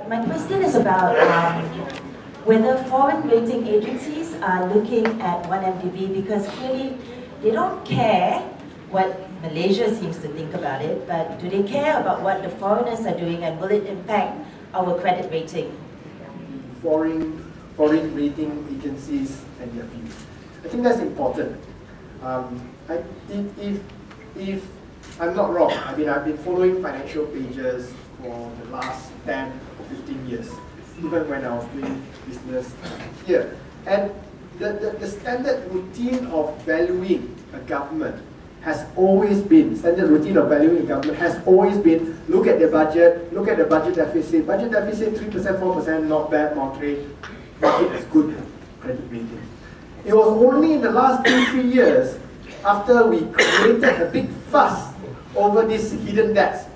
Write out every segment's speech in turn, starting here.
my question is about whether foreign rating agencies are looking at 1MDB, because clearly they don't care what Malaysia seems to think about it, but do they care about what the foreigners are doing, and will it impact our credit rating? Foreign rating agencies and their views. I think that's important. If I'm not wrong, I mean, I've been following financial pages for the last 10 or 15 years, even when I was doing business here. And the standard routine of valuing a government has always been, look at the budget, look at the budget deficit. Budget deficit 3%, 4%, not bad, market is good credit rating. It was only in the last 2-3 years after we created a big fuss over these hidden debts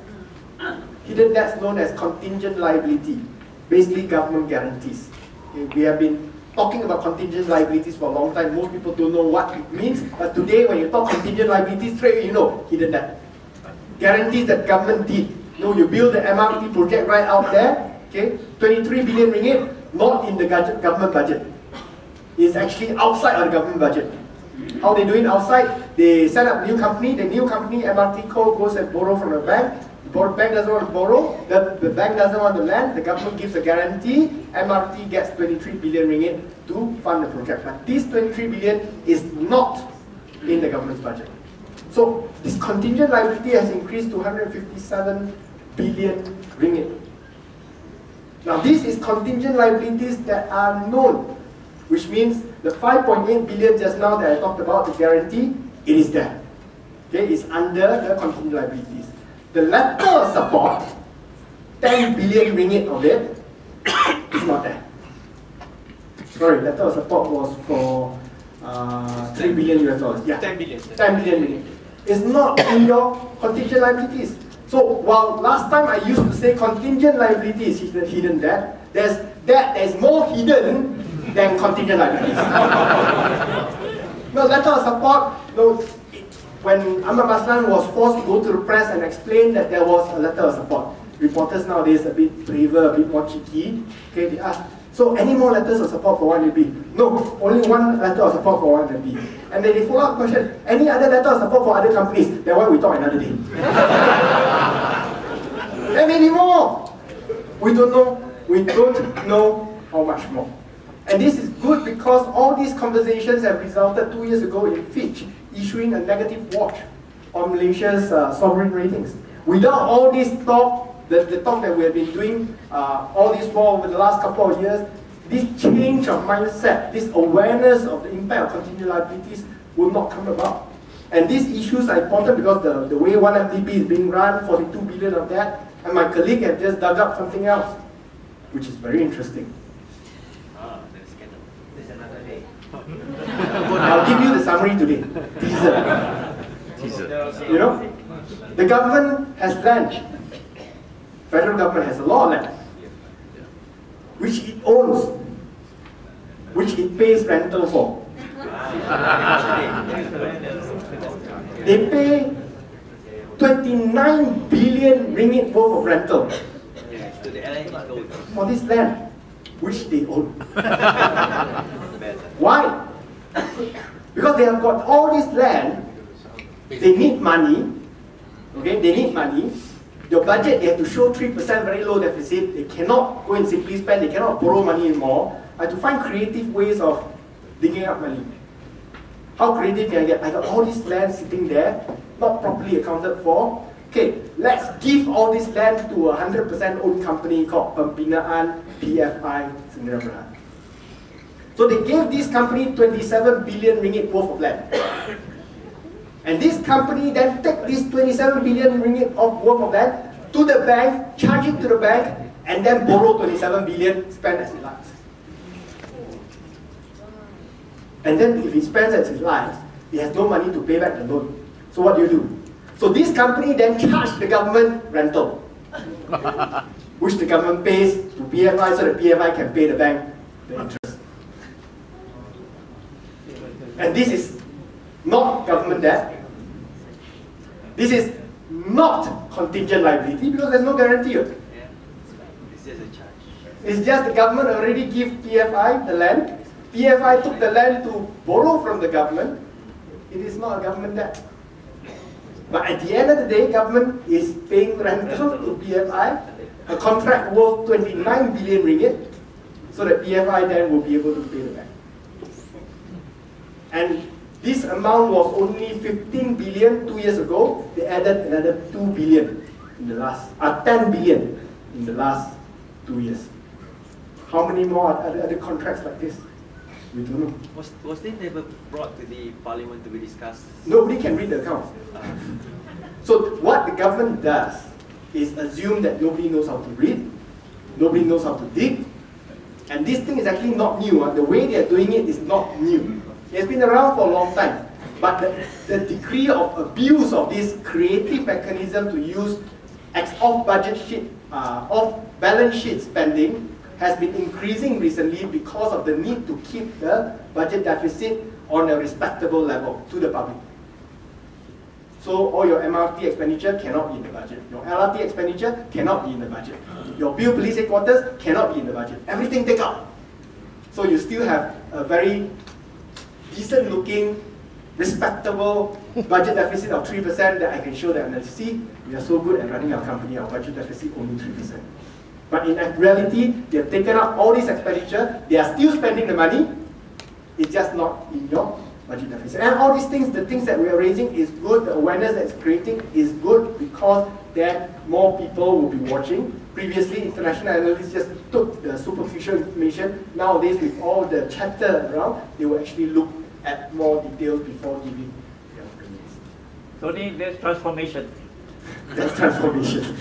known as contingent liability, basically government guarantees. Okay, we have been talking about contingent liabilities for a long time. Most people don't know what it means, but today when you talk contingent liabilities, straight away you know hidden debt. Guarantees that government did. You build the MRT project right out there, okay, 23 billion ringgit, not in the government budget. It's actually outside of the government budget. How they do it outside? They set up a new company, the new company, MRT Co, goes and borrow from the bank. The bank doesn't want to borrow, the bank doesn't want the land, the government gives a guarantee, MRT gets 23 billion ringgit to fund the project. But this 23 billion is not in the government's budget. So this contingent liability has increased to 157 billion ringgit. Now this is contingent liabilities that are known, which means the 5.8 billion just now that I talked about, the guarantee, it is there. Okay, it's under the contingent liabilities. The letter of support, 10 billion ringgit of it, is not there. Sorry, letter of support was for 3 billion US dollars. Yeah, 10 billion ringgit. It's not in your contingent liabilities. So while last time I used to say contingent liabilities is the hidden debt, there's debt that is more hidden than contingent liabilities. No, letter of support, no. When Ahmad Baslan was forced to go to the press and explain that there was a letter of support, reporters nowadays a bit braver, a bit more cheeky. Okay, they asked, so any more letters of support for 1AB? No, only one letter of support for 1AB. And then they follow up question, any other letter of support for other companies? That one we talk another day. There may be more. We don't know how much more. And this is good because all these conversations have resulted 2 years ago in Fitch issuing a negative watch on Malaysia's sovereign ratings. Without all this talk, the talk that we have been doing all this while over the last couple of years, this change of mindset, this awareness of the impact of contingent liabilities will not come about. And these issues are important because the way 1MDB is being run, 42 billion of that, and my colleague have just dug up something else, which is very interesting. I'll give you the summary today. Teaser. You know, the government has land. Federal government has a lot of land, which it owns, which it pays rental for. They pay 29 billion ringgit worth of rental for this land, which they own. Why? Because they have got all this land, they need money, okay, they need money. Your budget, they have to show 3% very low deficit, they cannot go and simply spend, they cannot borrow money anymore. I have to find creative ways of digging up money. How creative can I get? I got all this land sitting there, not properly accounted for. Okay, let's give all this land to a 100% owned company called Pembinaan PFI Sdn Bhd. So they gave this company 27 billion ringgit worth of land. And this company then take this 27 billion ringgit worth of land to the bank, charge it to the bank, and then borrow 27 billion, spend as it likes. And then if he spends as he likes, he has no money to pay back the loan. So what do? So this company then charged the government rental, which the government pays to PFI so that PFI can pay the bank the interest. And this is not government debt. This is not contingent liability because there's no guarantee. This is a charge. It's just the government already give PFI the land. PFI took the land to borrow from the government. It is not a government debt. But at the end of the day, government is paying rental to PFI, a contract worth 29 billion ringgit, so that PFI then will be able to pay the back. And this amount was only 15 billion 2 years ago. They added another 2 billion in the last, 10 billion in the last 2 years. How many more are other contracts like this? We don't know. Was this never brought to the parliament to be discussed? Nobody can read the accounts. So what the government does is assume that nobody knows how to read, nobody knows how to dig, and this thing is actually not new. The way they are doing it is not new. It's been around for a long time. But the degree of abuse of this creative mechanism to use off-budget sheet, off-balance sheet spending has been increasing recently because of the need to keep the budget deficit on a respectable level to the public. So all your MRT expenditure cannot be in the budget. Your LRT expenditure cannot be in the budget. Your bill police headquarters cannot be in the budget. Everything take out. So you still have a very decent looking, respectable budget deficit of 3% that I can show the analysts. See, we are so good at running our company, our budget deficit only 3%. But in reality, they have taken out all this expenditure, they are still spending the money, it's just not in your budget deficit. And all these things, the things that we are raising is good, the awareness that it's creating is good because then more people will be watching. Previously, international analysts just took the superficial information. Nowadays, with all the chatter around, they will actually look at more details before giving their opinions. So there's transformation. That's transformation.